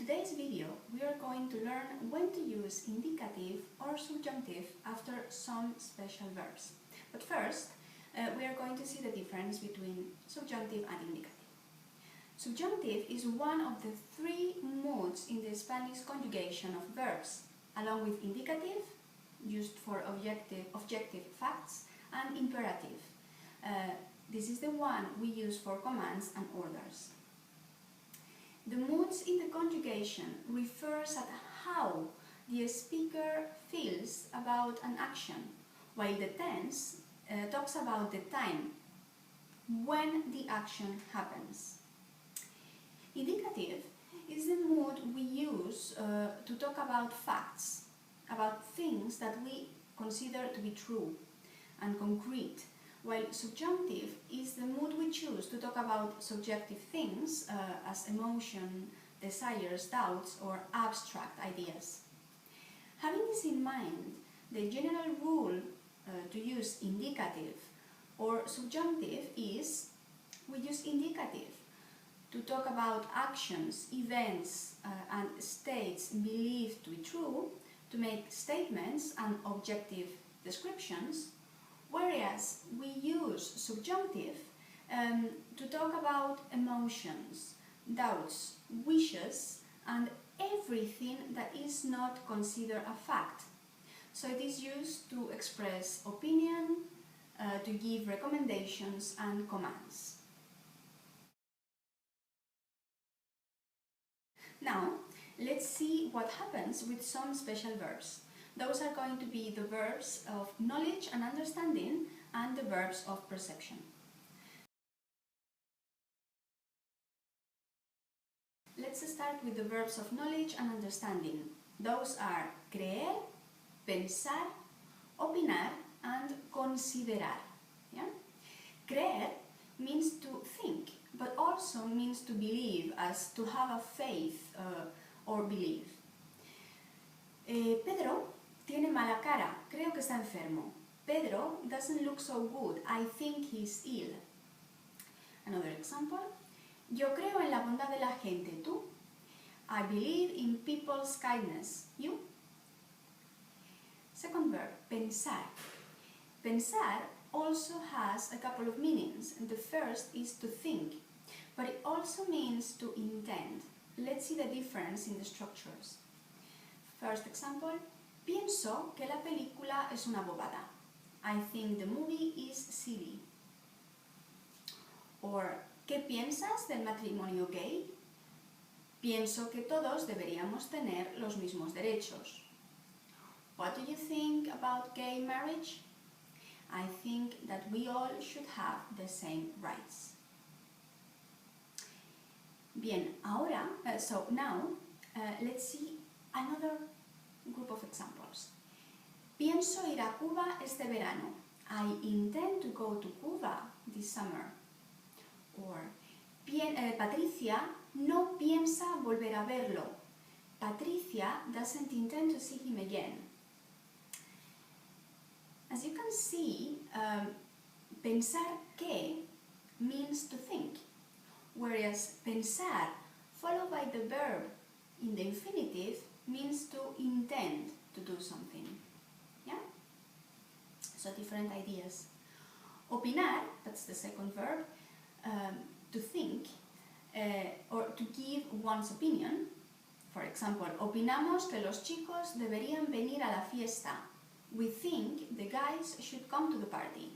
today's video, we are going to learn when to use indicative or subjunctive after some special verbs. But first, we are going to see the difference between subjunctive and indicative. Subjunctive is one of the three modes in the Spanish conjugation of verbs, along with indicative, used for objective facts, and imperative. This is the one we use for commands and orders. The moods in the conjugation refers at how the speaker feels about an action, while the tense talks about the time when the action happens. Indicative is the mood we use to talk about facts, about things that we consider to be true and concrete, while subjunctive is the mood we choose to talk about subjective things as emotion, desires, doubts, or abstract ideas. Having this in mind, the general rule to use indicative or subjunctive is we use indicative to talk about actions, events, and states believed to be true, to make statements and objective descriptions, whereas we use subjunctive to talk about emotions, doubts, wishes, and everything that is not considered a fact. So it is used to express opinion, to give recommendations and commands. Now, let's see what happens with some special verbs. Those are going to be the verbs of knowledge and understanding and the verbs of perception. Let's start with the verbs of knowledge and understanding. Those are creer, pensar, opinar, and considerar. Yeah? Creer means to think, but also means to believe, as to have a faith or belief. Pedro tiene mala cara, creo que está enfermo. Pedro doesn't look so good, I think he's ill. Another example. Yo creo en la bondad de la gente, ¿tú? I believe in people's kindness, you? Second verb, pensar. Pensar also has a couple of meanings. The first is to think, but it also means to intend. Let's see the difference in the structures. First example, pienso que la película es una bobada. I think the movie is silly. Or, ¿qué piensas del matrimonio gay? Pienso que todos deberíamos tener los mismos derechos. What do you think about gay marriage? I think that we all should have the same rights. Bien, ahora, let's see another group of examples. Pienso ir a Cuba este verano. I intend to go to Cuba this summer. Or, Patricia no piensa volver a verlo. Patricia doesn't intend to see him again. As you can see, pensar que means to think, whereas pensar followed by the verb in the infinitive means to intend to do something. Yeah? So different ideas. Opinar, that's the second verb, to think or to give one's opinion. For example, opinamos que los chicos deberían venir a la fiesta. We think the guys should come to the party.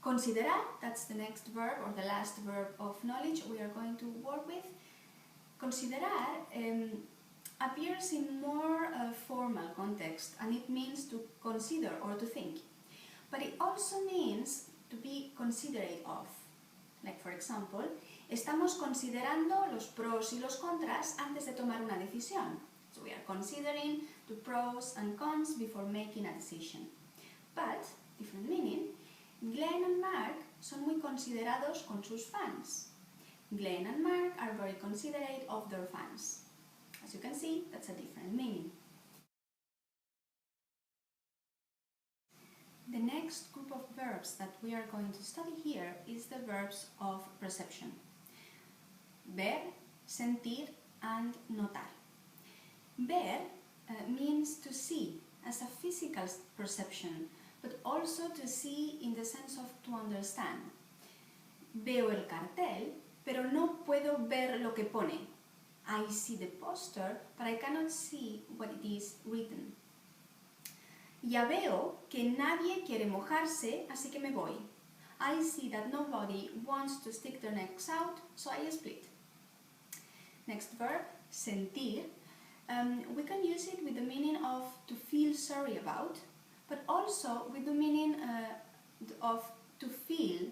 Considerar, that's the next verb or the last verb of knowledge we are going to work with. Considerar appears in more formal context, and it means to consider or to think. But it also means to be considerate of. Like, for example, estamos considerando los pros y los contras antes de tomar una decisión. So we are considering the pros and cons before making a decision. But, different meaning, Glenn and Mark son muy considerados con sus fans. Glenn and Mark are very considerate of their fans. As you can see, that's a different meaning. The next group of verbs that we are going to study here is the verbs of perception. Ver, sentir and notar. Ver means to see as a physical perception, but also to see in the sense of to understand. Veo el cartel, pero no puedo ver lo que pone. I see the poster, but I cannot see what it is written. Ya veo que nadie quiere mojarse, así que me voy. I see that nobody wants to stick their necks out, so I split. Next verb, sentir. We can use it with the meaning of to feel sorry about, but also with the meaning of to feel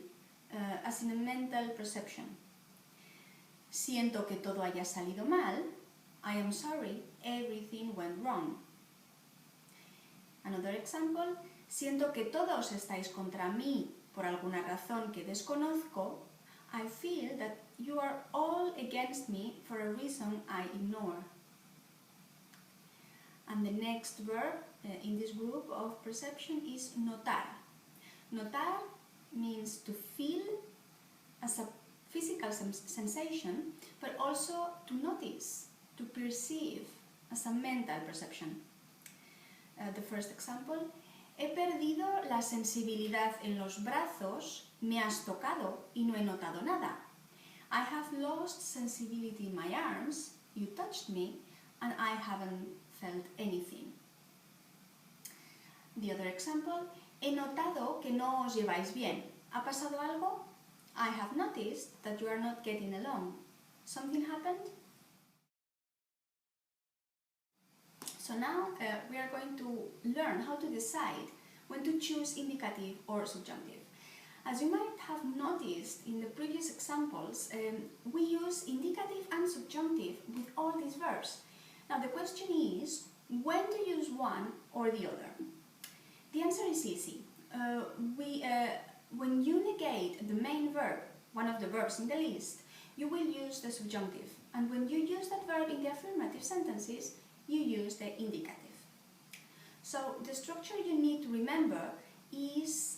as in a mental perception. Siento que todo haya salido mal. I am sorry, everything went wrong. Another example, siento que todos estáis contra mí por alguna razón que desconozco. I feel that you are all against me for a reason I ignore. And the next verb in this group of perception is notar. Notar means to feel as a physical sensation, but also to notice, to perceive as a mental perception. The first example, he perdido la sensibilidad en los brazos, me has tocado y no he notado nada. I have lost sensibility in my arms, you touched me, and I haven't felt anything. The other example, he notado que no os lleváis bien. ¿Ha pasado algo? I have noticed that you are not getting along. Something happened? So now we are going to learn how to decide when to choose indicative or subjunctive. As you might have noticed in the previous examples, we use indicative and subjunctive with all these verbs. Now the question is, when to use one or the other? The answer is easy. When you negate the main verb, one of the verbs in the list, you will use the subjunctive. And when you use that verb in the affirmative sentences, you use the indicative. So the structure you need to remember is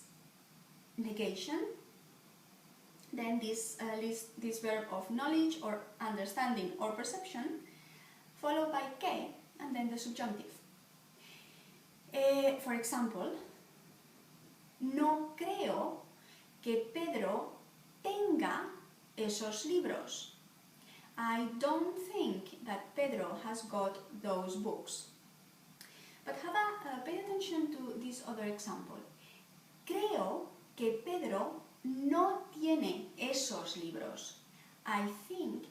negation, then this verb of knowledge or understanding or perception, followed by que, and then the subjunctive. For example, no creo que Pedro tenga esos libros. I don't think that Pedro has got those books. But pay attention to this other example. Creo que Pedro no tiene esos libros. I think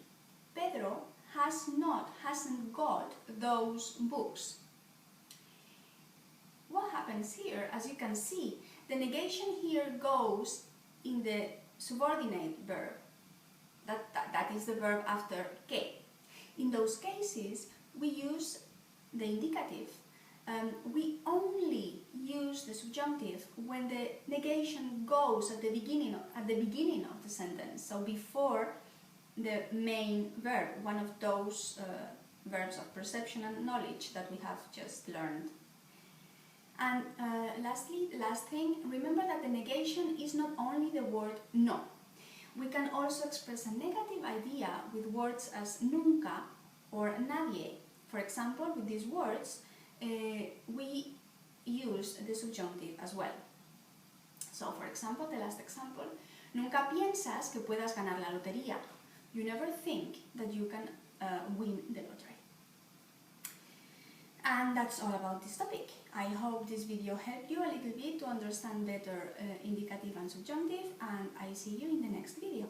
Pedro hasn't got those books. What happens here, as you can see, the negation here goes in the subordinate verb. That is the verb after que. In those cases, we use the indicative. We only use the subjunctive when the negation goes at the beginning of the sentence, so before the main verb, one of those verbs of perception and knowledge that we have just learned. And lastly, last thing, remember that the negation is not only the word no. We can also express a negative idea with words as nunca or nadie. For example, with these words, we use the subjunctive as well. So, for example, the last example, nunca piensas que puedas ganar la lotería. You never think that you can win the lottery. And that's all about this topic. I hope this video helped you a little bit to understand better indicative and subjunctive, and I see you in the next video.